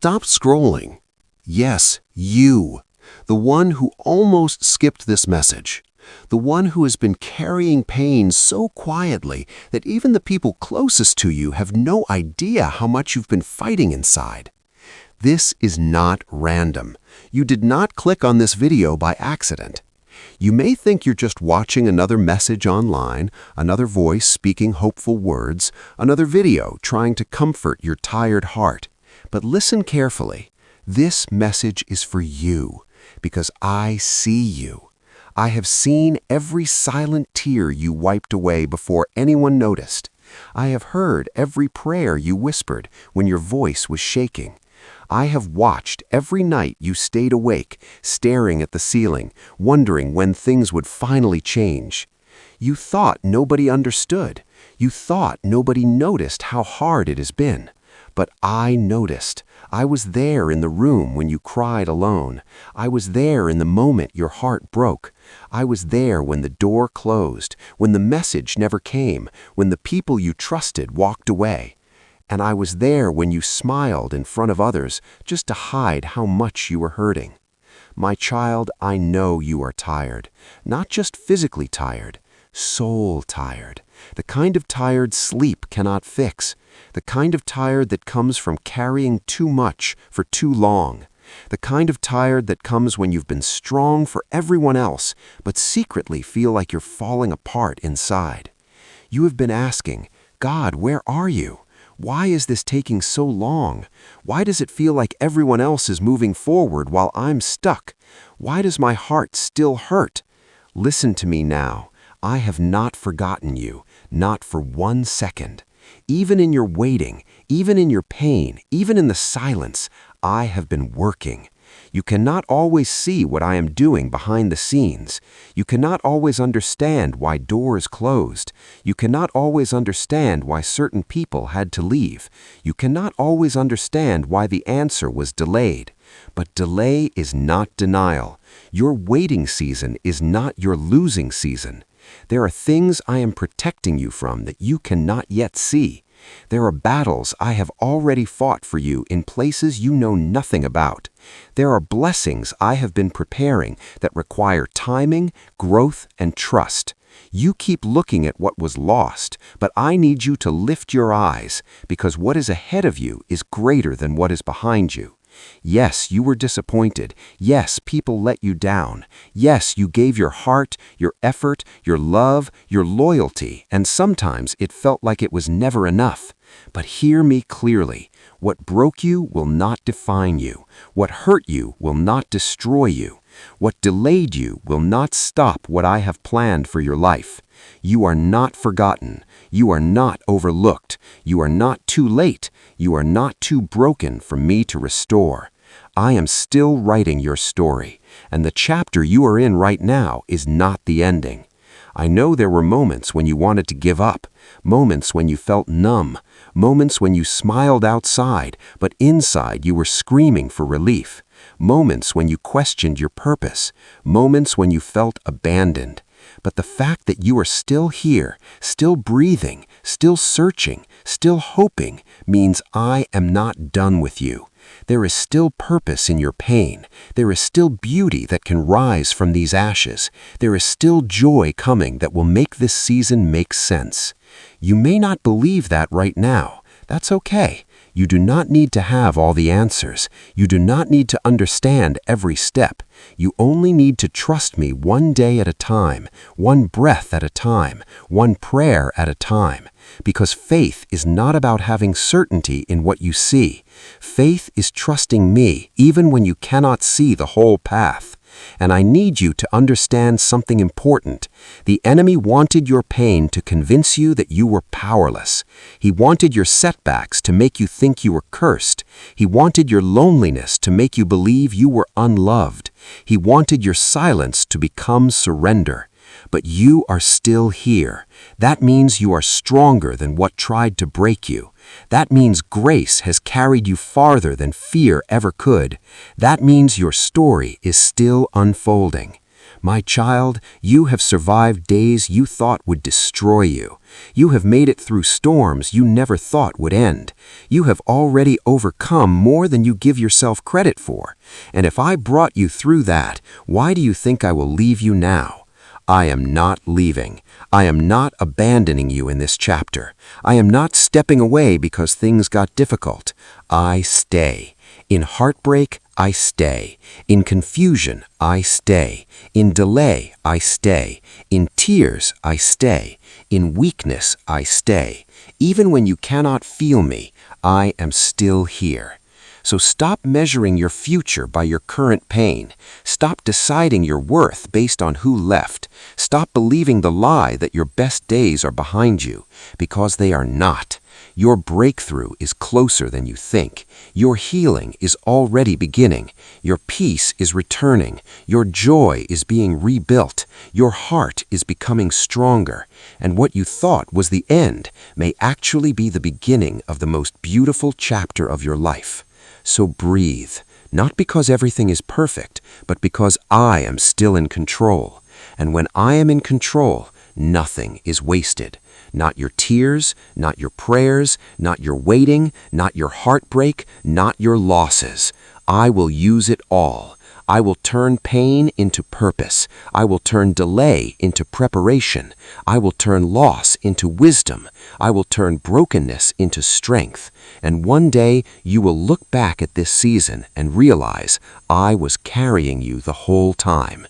Stop scrolling. Yes, you. The one who almost skipped this message. The one who has been carrying pain so quietly that even the people closest to you have no idea how much you've been fighting inside. This is not random. You did not click on this video by accident. You may think you're just watching another message online, another voice speaking hopeful words, another video trying to comfort your tired heart. But listen carefully. This message is for you, because I see you. I have seen every silent tear you wiped away before anyone noticed. I have heard every prayer you whispered when your voice was shaking. I have watched every night you stayed awake, staring at the ceiling, wondering when things would finally change. You thought nobody understood. You thought nobody noticed how hard it has been. But I noticed. I was there in the room when you cried alone. I was there in the moment your heart broke. I was there when the door closed, when the message never came, when the people you trusted walked away. And I was there when you smiled in front of others just to hide how much you were hurting. My child, I know you are tired. Not just physically tired, soul tired. The kind of tired sleep cannot fix. The kind of tired that comes from carrying too much for too long. The kind of tired that comes when you've been strong for everyone else, but secretly feel like you're falling apart inside. You have been asking, God, where are you? Why is this taking so long? Why does it feel like everyone else is moving forward while I'm stuck? Why does my heart still hurt? Listen to me now. I have not forgotten you, not for 1 second. Even in your waiting, even in your pain, even in the silence, I have been working. You cannot always see what I am doing behind the scenes. You cannot always understand why doors closed. You cannot always understand why certain people had to leave. You cannot always understand why the answer was delayed. But delay is not denial. Your waiting season is not your losing season. There are things I am protecting you from that you cannot yet see. There are battles I have already fought for you in places you know nothing about. There are blessings I have been preparing that require timing, growth, and trust. You keep looking at what was lost, but I need you to lift your eyes, because what is ahead of you is greater than what is behind you. Yes, you were disappointed. Yes, people let you down. Yes, you gave your heart, your effort, your love, your loyalty, and sometimes it felt like it was never enough. But hear me clearly. What broke you will not define you. What hurt you will not destroy you. What delayed you will not stop what I have planned for your life. You are not forgotten. You are not overlooked. You are not too late. You are not too broken for me to restore. I am still writing your story, and the chapter you are in right now is not the ending. I know there were moments when you wanted to give up, moments when you felt numb, moments when you smiled outside, but inside you were screaming for relief, moments when you questioned your purpose, moments when you felt abandoned. But the fact that you are still here, still breathing, still searching, still hoping, means I am not done with you. There is still purpose in your pain. There is still beauty that can rise from these ashes. There is still joy coming that will make this season make sense. You may not believe that right now. That's okay. You do not need to have all the answers. You do not need to understand every step. You only need to trust me one day at a time, one breath at a time, one prayer at a time. Because faith is not about having certainty in what you see. Faith is trusting me even when you cannot see the whole path. And I need you to understand something important. The enemy wanted your pain to convince you that you were powerless. He wanted your setbacks to make you think you were cursed. He wanted your loneliness to make you believe you were unloved. He wanted your silence to become surrender. But you are still here. That means you are stronger than what tried to break you. That means grace has carried you farther than fear ever could. That means your story is still unfolding. My child, you have survived days you thought would destroy you. You have made it through storms you never thought would end. You have already overcome more than you give yourself credit for. And if I brought you through that, why do you think I will leave you now? I am not leaving. I am not abandoning you in this chapter. I am not stepping away because things got difficult. I stay. In heartbreak, I stay. In confusion, I stay. In delay, I stay. In tears, I stay. In weakness, I stay. Even when you cannot feel me, I am still here. So stop measuring your future by your current pain. Stop deciding your worth based on who left. Stop believing the lie that your best days are behind you, because they are not. Your breakthrough is closer than you think. Your healing is already beginning. Your peace is returning. Your joy is being rebuilt. Your heart is becoming stronger. And what you thought was the end may actually be the beginning of the most beautiful chapter of your life. So breathe, not because everything is perfect, but because I am still in control. And when I am in control, nothing is wasted. Not your tears, not your prayers, not your waiting, not your heartbreak, not your losses. I will use it all. I will turn pain into purpose. I will turn delay into preparation. I will turn loss into wisdom. I will turn brokenness into strength. And one day you will look back at this season and realize I was carrying you the whole time.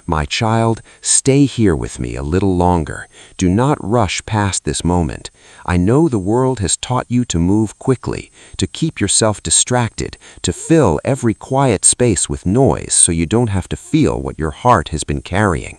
My child, stay here with me a little longer. Do not rush past this moment. I know the world has taught you to move quickly, to keep yourself distracted, to fill every quiet space with noise so you don't have to feel what your heart has been carrying.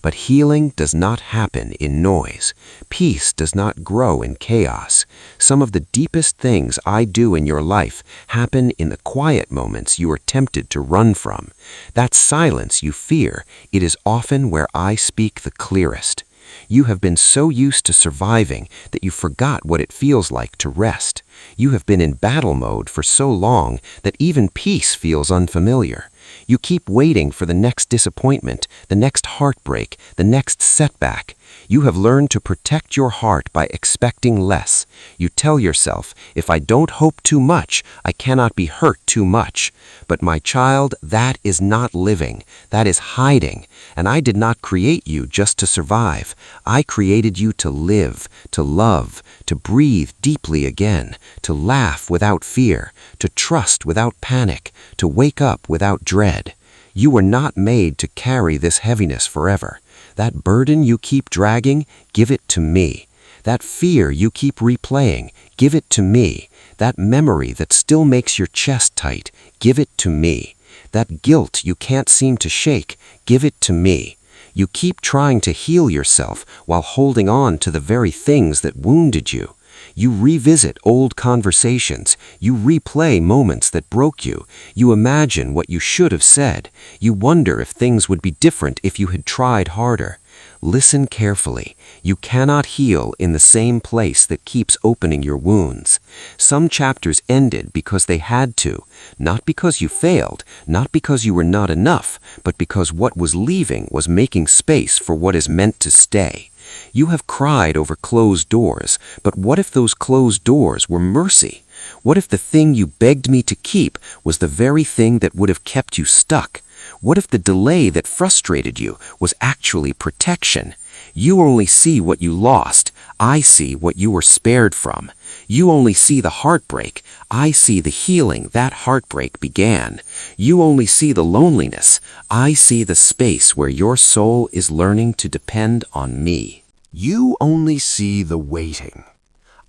But healing does not happen in noise. Peace does not grow in chaos. Some of the deepest things I do in your life happen in the quiet moments you are tempted to run from. That silence you fear, it is often where I speak the clearest. You have been so used to surviving that you forgot what it feels like to rest. You have been in battle mode for so long that even peace feels unfamiliar. You keep waiting for the next disappointment, the next heartbreak, the next setback. You have learned to protect your heart by expecting less. You tell yourself, if I don't hope too much, I cannot be hurt too much. But my child, that is not living. That is hiding. And I did not create you just to survive. I created you to live, to love, to breathe deeply again, to laugh without fear, to trust without panic, to wake up without dread. You were not made to carry this heaviness forever. That burden you keep dragging, give it to me. That fear you keep replaying, give it to me. That memory that still makes your chest tight, give it to me. That guilt you can't seem to shake, give it to me. You keep trying to heal yourself while holding on to the very things that wounded you. You revisit old conversations. You replay moments that broke you. You imagine what you should have said. You wonder if things would be different if you had tried harder. Listen carefully. You cannot heal in the same place that keeps opening your wounds. Some chapters ended because they had to, not because you failed, not because you were not enough, but because what was leaving was making space for what is meant to stay. You have cried over closed doors, but what if those closed doors were mercy? What if the thing you begged me to keep was the very thing that would have kept you stuck? What if the delay that frustrated you was actually protection? You only see what you lost. I see what you were spared from. You only see the heartbreak. I see the healing that heartbreak began. You only see the loneliness. I see the space where your soul is learning to depend on me. You only see the waiting.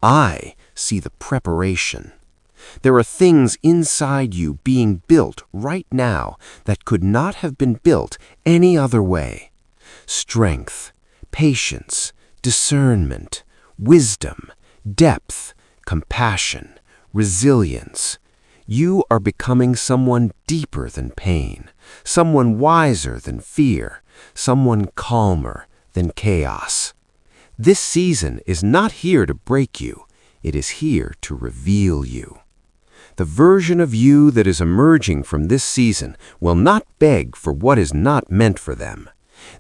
I see the preparation. There are things inside you being built right now that could not have been built any other way. Strength, patience, discernment, wisdom, depth, compassion, resilience. You are becoming someone deeper than pain, someone wiser than fear, someone calmer than chaos. This season is not here to break you. It is here to reveal you. The version of you that is emerging from this season will not beg for what is not meant for them.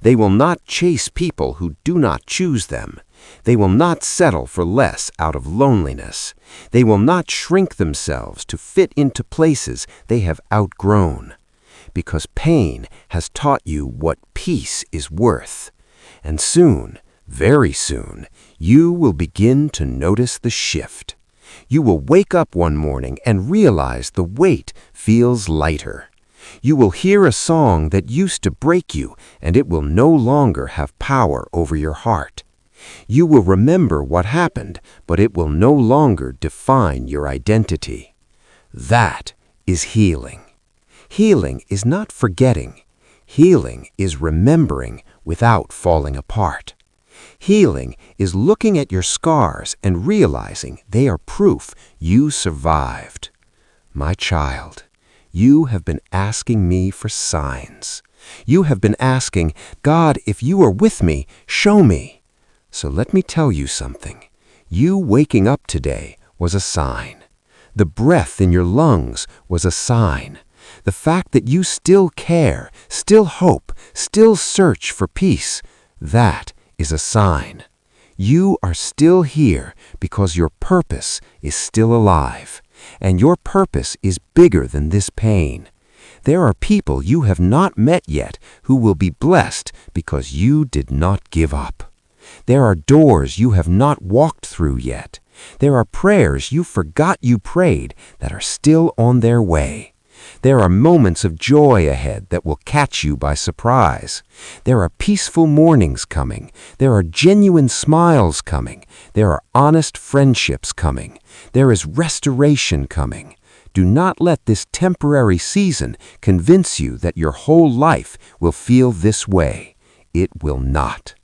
They will not chase people who do not choose them. They will not settle for less out of loneliness. They will not shrink themselves to fit into places they have outgrown. Because pain has taught you what peace is worth. And soon, very soon, you will begin to notice the shift. You will wake up one morning and realize the weight feels lighter. You will hear a song that used to break you, and it will no longer have power over your heart. You will remember what happened, but it will no longer define your identity. That is healing. Healing is not forgetting. Healing is remembering without falling apart. Healing is looking at your scars and realizing they are proof you survived. My child, you have been asking me for signs. You have been asking, God, if you are with me, show me. So let me tell you something. You waking up today was a sign. The breath in your lungs was a sign. The fact that you still care, still hope, still search for peace, that is a sign. You are still here because your purpose is still alive, and your purpose is bigger than this pain. There are people you have not met yet who will be blessed because you did not give up. There are doors you have not walked through yet. There are prayers you forgot you prayed that are still on their way. There are moments of joy ahead that will catch you by surprise. There are peaceful mornings coming. There are genuine smiles coming. There are honest friendships coming. There is restoration coming. Do not let this temporary season convince you that your whole life will feel this way. It will not.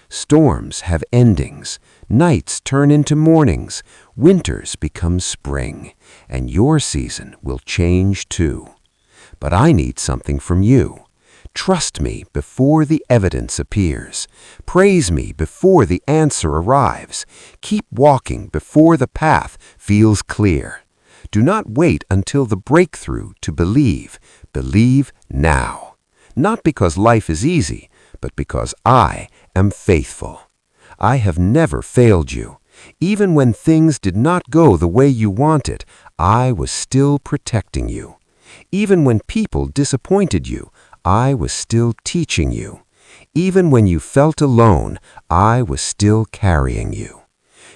Storms have endings. Nights turn into mornings. Winters become spring. And your season will change too. But I need something from you. Trust me before the evidence appears. Praise me before the answer arrives. Keep walking before the path feels clear. Do not wait until the breakthrough to believe. Believe now. Not because life is easy, but because I am faithful. I have never failed you. Even when things did not go the way you wanted, I was still protecting you. Even when people disappointed you, I was still teaching you. Even when you felt alone, I was still carrying you.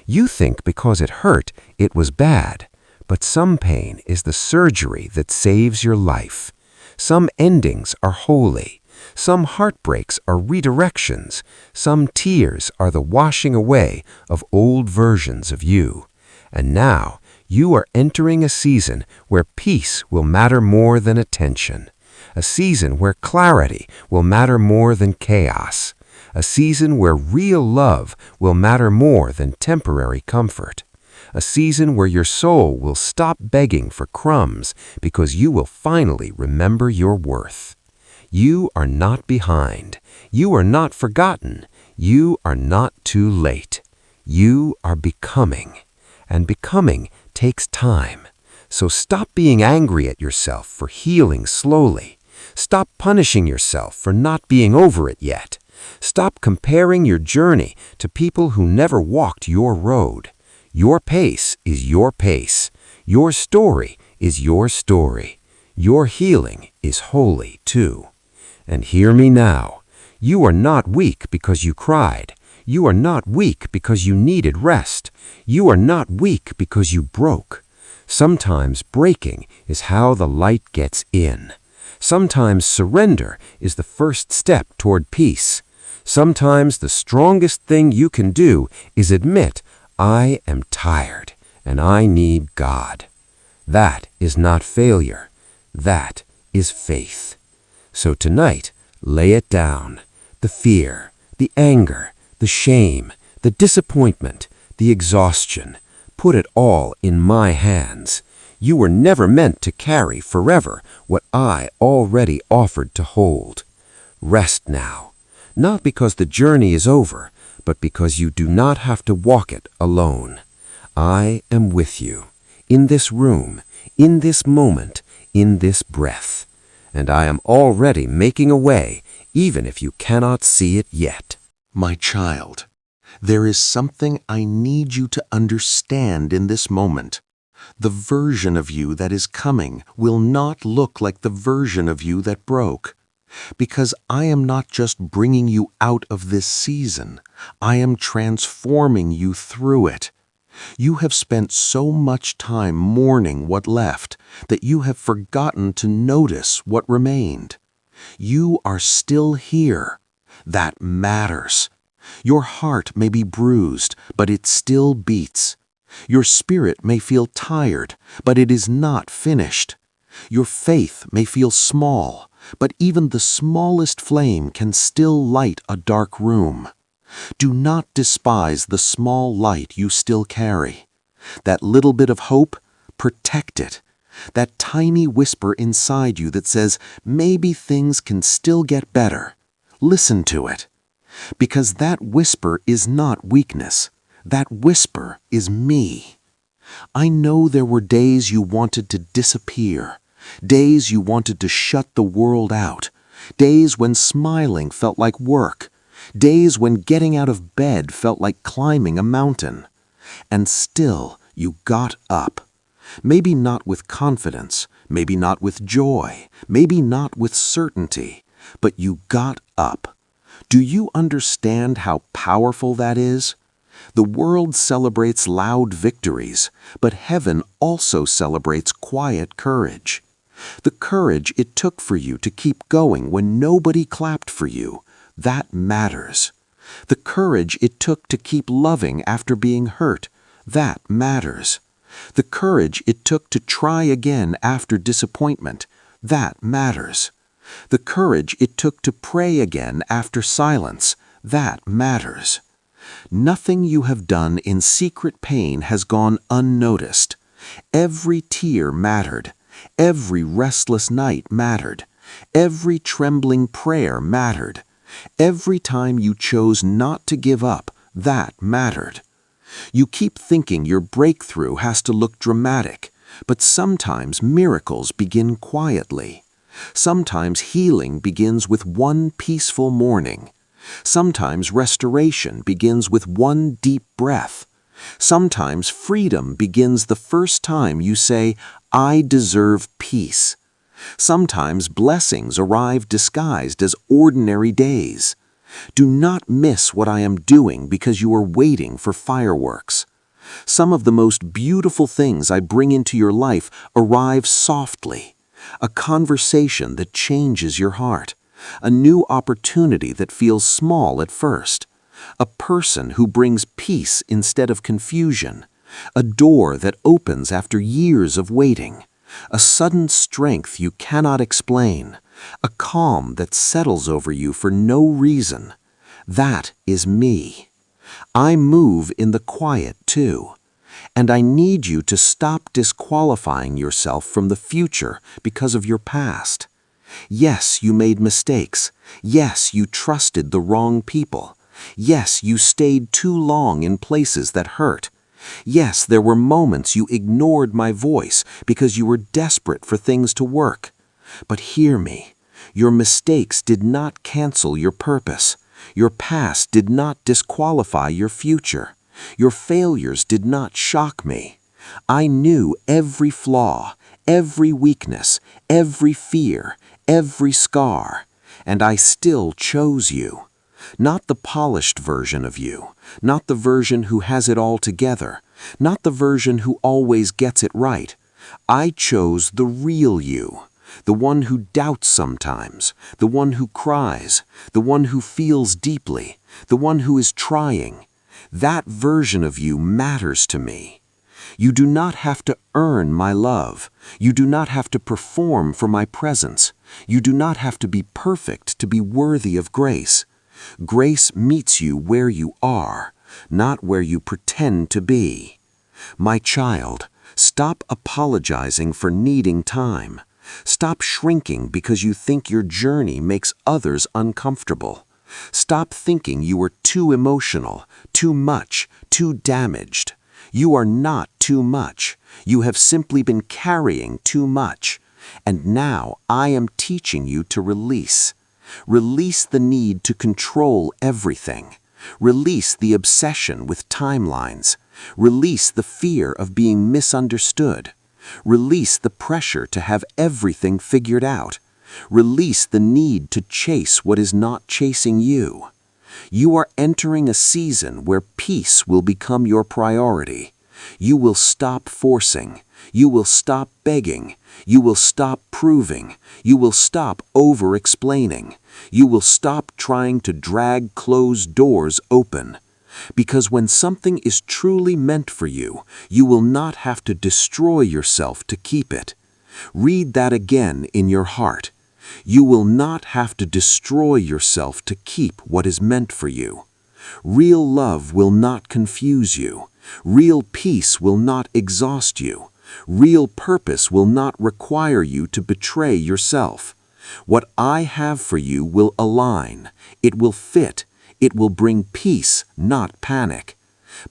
You think because it hurt, it was bad. But some pain is the surgery that saves your life. Some endings are holy. Some heartbreaks are redirections. Some tears are the washing away of old versions of you. And now you are entering a season where peace will matter more than attention. A season where clarity will matter more than chaos. A season where real love will matter more than temporary comfort. A season where your soul will stop begging for crumbs because you will finally remember your worth. You are not behind. You are not forgotten. You are not too late. You are becoming. And becoming takes time. So stop being angry at yourself for healing slowly. Stop punishing yourself for not being over it yet. Stop comparing your journey to people who never walked your road. Your pace is your pace. Your story is your story. Your healing is holy too. And hear me now. You are not weak because you cried. You are not weak because you needed rest. You are not weak because you broke. Sometimes breaking is how the light gets in. Sometimes surrender is the first step toward peace. Sometimes the strongest thing you can do is admit, I am tired and I need God. That is not failure. That is faith. So tonight, lay it down. The fear, the anger, the shame, the disappointment, the exhaustion. Put it all in my hands. You were never meant to carry forever what I already offered to hold. Rest now, not because the journey is over, but because you do not have to walk it alone. I am with you, in this room, in this moment, in this breath. and I am already making a way, even if you cannot see it yet. My child, there is something I need you to understand in this moment. The version of you that is coming will not look like the version of you that broke. Because I am not just bringing you out of this season, I am transforming you through it. You have spent so much time mourning what left that you have forgotten to notice what remained. You are still here. That matters. Your heart may be bruised, but it still beats. Your spirit may feel tired, but it is not finished. Your faith may feel small, but even the smallest flame can still light a dark room. Do not despise the small light you still carry. That little bit of hope, protect it. That tiny whisper inside you that says, maybe things can still get better. Listen to it. Because that whisper is not weakness. That whisper is me. I know there were days you wanted to disappear, days you wanted to shut the world out, days when smiling felt like work, days when getting out of bed felt like climbing a mountain. And still you got up. Maybe not with confidence, maybe not with joy, maybe not with certainty, but you got up. Do you understand how powerful that is? The world celebrates loud victories, but heaven also celebrates quiet courage. The courage it took for you to keep going when nobody clapped for you, that matters. The courage it took to keep loving after being hurt, that matters. The courage it took to try again after disappointment, that matters. The courage it took to pray again after silence, that matters. Nothing you have done in secret pain has gone unnoticed. Every tear mattered. Every restless night mattered. Every trembling prayer mattered. Every time you chose not to give up, that mattered. You keep thinking your breakthrough has to look dramatic, but sometimes miracles begin quietly. Sometimes healing begins with one peaceful morning. Sometimes restoration begins with one deep breath. Sometimes freedom begins the first time you say, I deserve peace. Sometimes blessings arrive disguised as ordinary days. Do not miss what I am doing because you are waiting for fireworks. Some of the most beautiful things I bring into your life arrive softly. A conversation that changes your heart. A new opportunity that feels small at first. A person who brings peace instead of confusion. A door that opens after years of waiting. A sudden strength you cannot explain. A calm that settles over you for no reason. That is me. I move in the quiet too. And I need you to stop disqualifying yourself from the future because of your past. Yes, you made mistakes. Yes, you trusted the wrong people. Yes, you stayed too long in places that hurt. Yes, there were moments you ignored my voice because you were desperate for things to work. But hear me. Your mistakes did not cancel your purpose. Your past did not disqualify your future. Your failures did not shock me. I knew every flaw, every weakness, every fear, every scar, and I still chose you. Not the polished version of you, not the version who has it all together, not the version who always gets it right. I chose the real you, the one who doubts sometimes, the one who cries, the one who feels deeply, the one who is trying. That version of you matters to me. You do not have to earn my love. You do not have to perform for my presence. You do not have to be perfect to be worthy of grace. Grace meets you where you are, not where you pretend to be. My child, stop apologizing for needing time. Stop shrinking because you think your journey makes others uncomfortable. Stop thinking you are too emotional, too much, too damaged. You are not too much. You have simply been carrying too much. And now I am teaching you to release. Release the need to control everything. Release the obsession with timelines. Release the fear of being misunderstood. Release the pressure to have everything figured out. Release the need to chase what is not chasing you. You are entering a season where peace will become your priority. You will stop forcing. You will stop begging. You will stop proving. You will stop over-explaining. You will stop trying to drag closed doors open. Because when something is truly meant for you, you will not have to destroy yourself to keep it. Read that again in your heart. You will not have to destroy yourself to keep what is meant for you. Real love will not confuse you. Real peace will not exhaust you. Real purpose will not require you to betray yourself. What I have for you will align. It will fit. It will bring peace, not panic.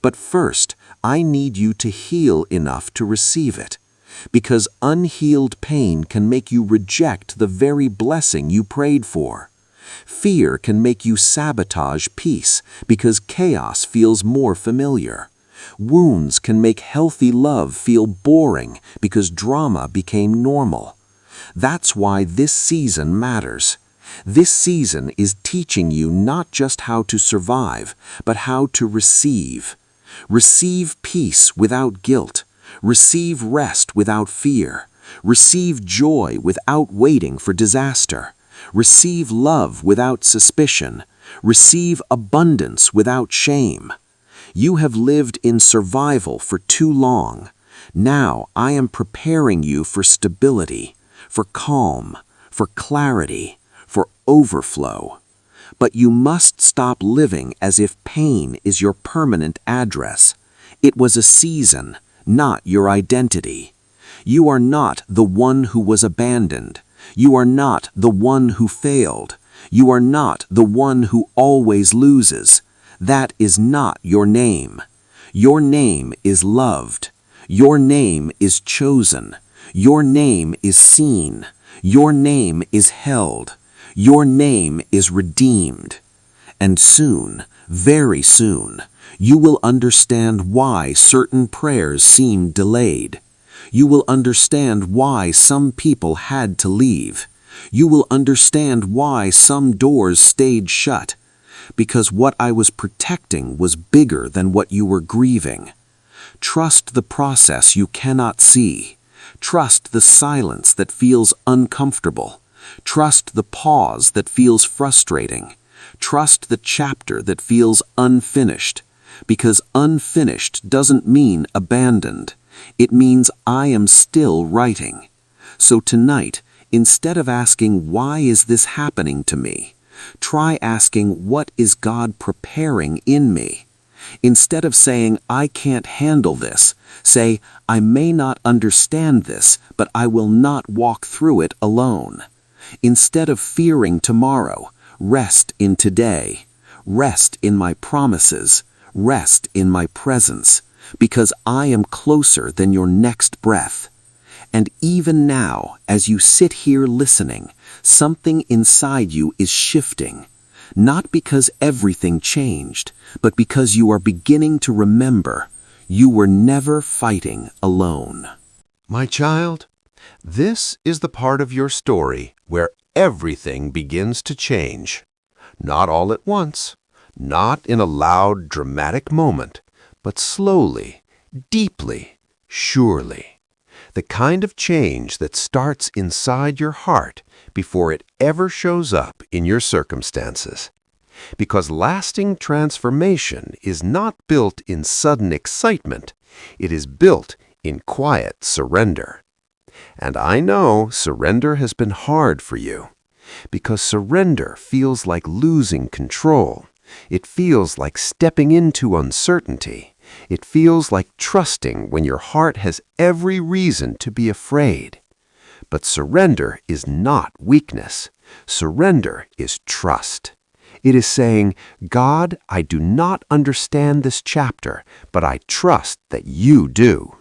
But first, I need you to heal enough to receive it. Because unhealed pain can make you reject the very blessing you prayed for. Fear can make you sabotage peace because chaos feels more familiar. Wounds can make healthy love feel boring because drama became normal. That's why this season matters. This season is teaching you not just how to survive, but how to receive. Receive peace without guilt. Receive rest without fear. Receive joy without waiting for disaster. Receive love without suspicion. Receive abundance without shame. You have lived in survival for too long. Now I am preparing you for stability, for calm, for clarity, for overflow. But you must stop living as if pain is your permanent address. It was a season, not your identity. You are not the one who was abandoned. You are not the one who failed. You are not the one who always loses. That is not your name. Your name is loved. Your name is chosen. Your name is seen. Your name is held. Your name is redeemed. And soon, very soon, you will understand why certain prayers seem delayed. You will understand why some people had to leave. You will understand why some doors stayed shut. Because what I was protecting was bigger than what you were grieving. Trust the process you cannot see. Trust the silence that feels uncomfortable. Trust the pause that feels frustrating. Trust the chapter that feels unfinished. Because unfinished doesn't mean abandoned. It means I am still writing. So tonight, instead of asking, why is this happening to me? Try asking, what is God preparing in me? Instead of saying, I can't handle this, say, I may not understand this, but I will not walk through it alone. Instead of fearing tomorrow, rest in today. Rest in my promises. Rest in my presence, because I am closer than your next breath. And even now, as you sit here listening, something inside you is shifting. Not because everything changed, but because you are beginning to remember you were never fighting alone. My child, this is the part of your story where everything begins to change. Not all at once, not in a loud, dramatic moment, but slowly, deeply, surely. The kind of change that starts inside your heart before it ever shows up in your circumstances. Because lasting transformation is not built in sudden excitement, it is built in quiet surrender. And I know surrender has been hard for you, because surrender feels like losing control. It feels like stepping into uncertainty. It feels like trusting when your heart has every reason to be afraid. But surrender is not weakness. Surrender is trust. It is saying, God, I do not understand this chapter, but I trust that you do.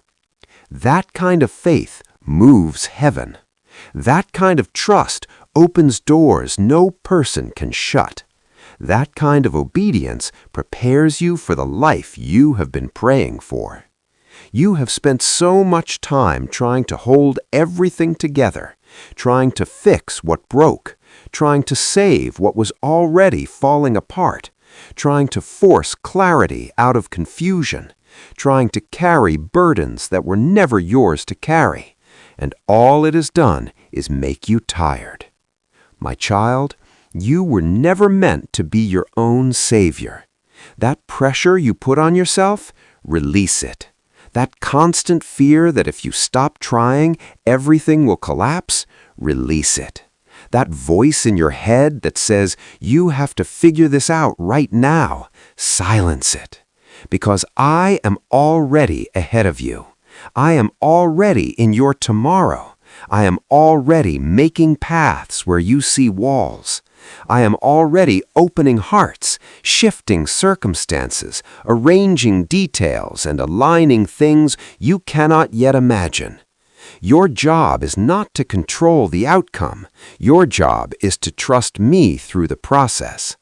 That kind of faith moves heaven. That kind of trust opens doors no person can shut. That kind of obedience prepares you for the life you have been praying for. You have spent so much time trying to hold everything together, trying to fix what broke, trying to save what was already falling apart, trying to force clarity out of confusion, trying to carry burdens that were never yours to carry, and all it has done is make you tired. My child, you were never meant to be your own savior. That pressure you put on yourself, release it. That constant fear that if you stop trying, everything will collapse, release it. That voice in your head that says you have to figure this out right now, silence it. Because I am already ahead of you. I am already in your tomorrow. I am already making paths where you see walls. I am already opening hearts, shifting circumstances, arranging details, and aligning things you cannot yet imagine. Your job is not to control the outcome. Your job is to trust me through the process.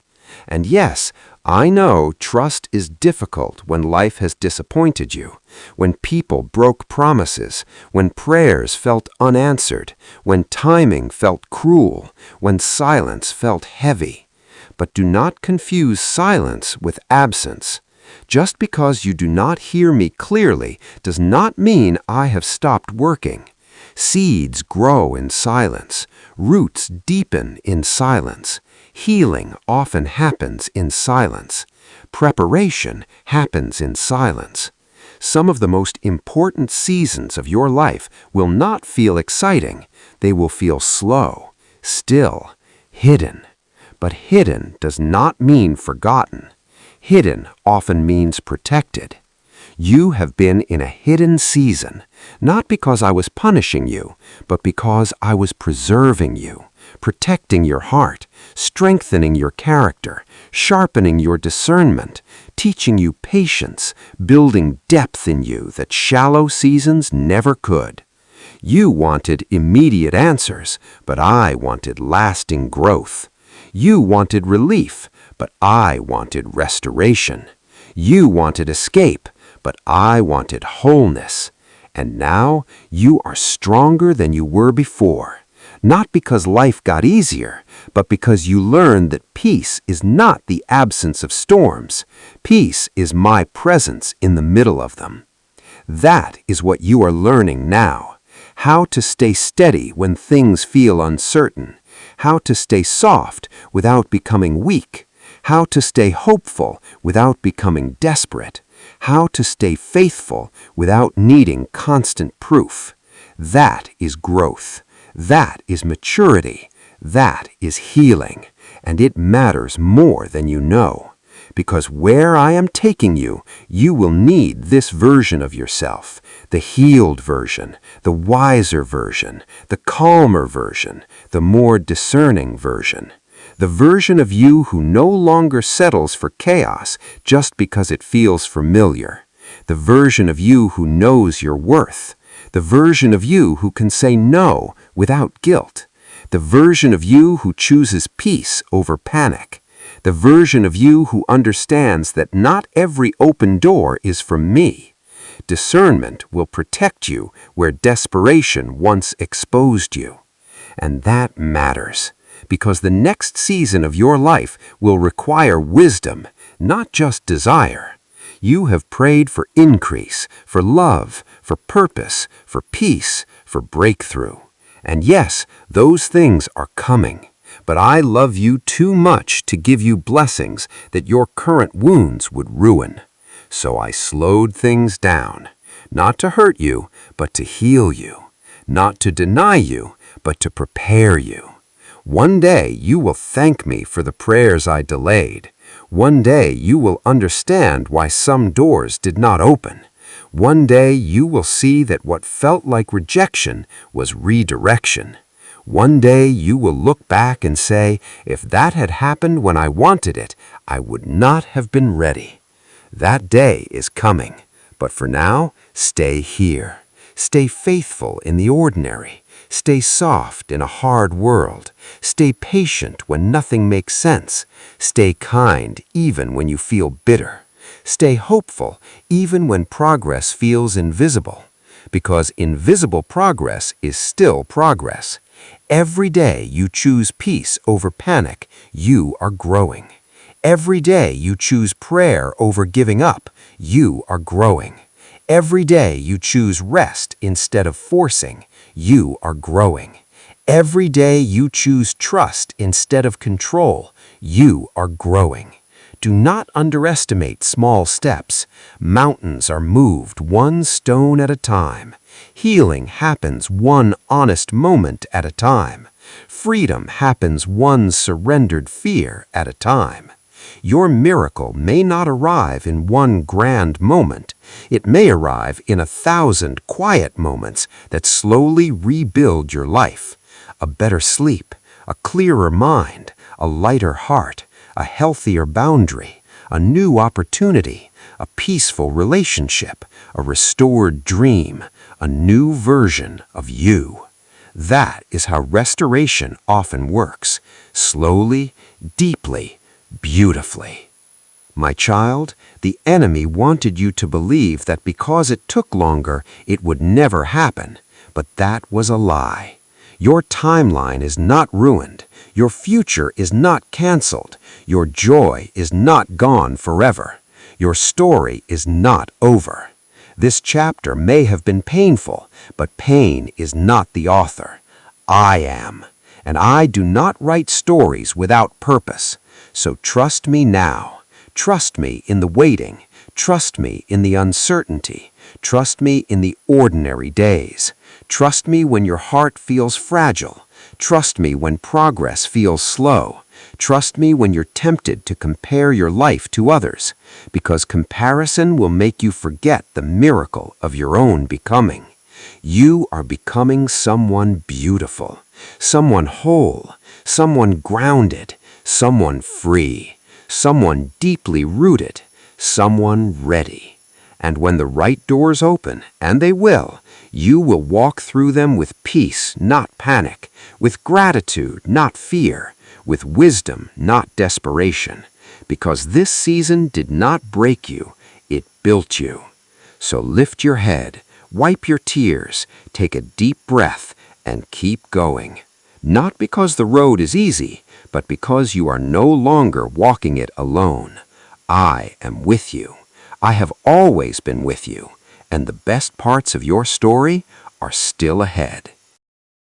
And yes, I know trust is difficult when life has disappointed you, when people broke promises, when prayers felt unanswered, when timing felt cruel, when silence felt heavy. But do not confuse silence with absence. Just because you do not hear me clearly does not mean I have stopped working. Seeds grow in silence. Roots deepen in silence. Healing often happens in silence. Preparation happens in silence. Some of the most important seasons of your life will not feel exciting. They will feel slow, still, hidden. But hidden does not mean forgotten. Hidden often means protected. You have been in a hidden season, not because I was punishing you, but because I was preserving you, protecting your heart, strengthening your character, sharpening your discernment, teaching you patience, building depth in you that shallow seasons never could. You wanted immediate answers, but I wanted lasting growth. You wanted relief, but I wanted restoration. You wanted escape, but I wanted wholeness. And now you are stronger than you were before. Not because life got easier, but because you learned that peace is not the absence of storms. Peace is my presence in the middle of them. That is what you are learning now. How to stay steady when things feel uncertain. How to stay soft without becoming weak. How to stay hopeful without becoming desperate. How to stay faithful without needing constant proof. That is growth. That is maturity. That is healing. And it matters more than you know. Because where I am taking you, you will need this version of yourself. The healed version, the wiser version, the calmer version, the more discerning version. The version of you who no longer settles for chaos just because it feels familiar. The version of you who knows your worth. The version of you who can say no without guilt. The version of you who chooses peace over panic. The version of you who understands that not every open door is from me. Discernment will protect you where desperation once exposed you. And that matters, because the next season of your life will require wisdom, not just desire. You have prayed for increase, for love, for purpose, for peace, for breakthrough. And yes, those things are coming. But I love you too much to give you blessings that your current wounds would ruin. So I slowed things down, not to hurt you, but to heal you, not to deny you, but to prepare you. One day you will thank me for the prayers I delayed. One day you will understand why some doors did not open. One day you will see that what felt like rejection was redirection. One day you will look back and say, if that had happened when I wanted it, I would not have been ready. That day is coming, but for now, stay here. Stay faithful in the ordinary. Stay soft in a hard world. Stay patient when nothing makes sense. Stay kind even when you feel bitter. Stay hopeful even when progress feels invisible. Because invisible progress is still progress. Every day you choose peace over panic, you are growing. Every day you choose prayer over giving up, you are growing. Every day you choose rest instead of forcing, you are growing. Every day you choose trust instead of control, you are growing. Do not underestimate small steps. Mountains are moved one stone at a time. Healing happens one honest moment at a time. Freedom happens one surrendered fear at a time. Your miracle may not arrive in one grand moment. It may arrive in 1,000 quiet moments that slowly rebuild your life. A better sleep, a clearer mind, a lighter heart, a healthier boundary, a new opportunity, a peaceful relationship, a restored dream, a new version of you. That is how restoration often works, slowly, deeply, beautifully. My child, the enemy wanted you to believe that because it took longer, it would never happen, but that was a lie. Your timeline is not ruined. Your future is not canceled. Your joy is not gone forever. Your story is not over. This chapter may have been painful, but pain is not the author. I am. And I do not write stories without purpose. So trust me now. Trust me in the waiting. Trust me in the uncertainty. Trust me in the ordinary days. Trust me when your heart feels fragile. Trust me when progress feels slow. Trust me when you're tempted to compare your life to others, because comparison will make you forget the miracle of your own becoming. You are becoming someone beautiful, someone whole, someone grounded, someone free, someone deeply rooted, someone ready. And when the right doors open, and they will, you will walk through them with peace, not panic, with gratitude, not fear, with wisdom, not desperation, because this season did not break you, it built you. So lift your head, wipe your tears, take a deep breath, and keep going. Not because the road is easy, but because you are no longer walking it alone. I am with you. I have always been with you, and the best parts of your story are still ahead.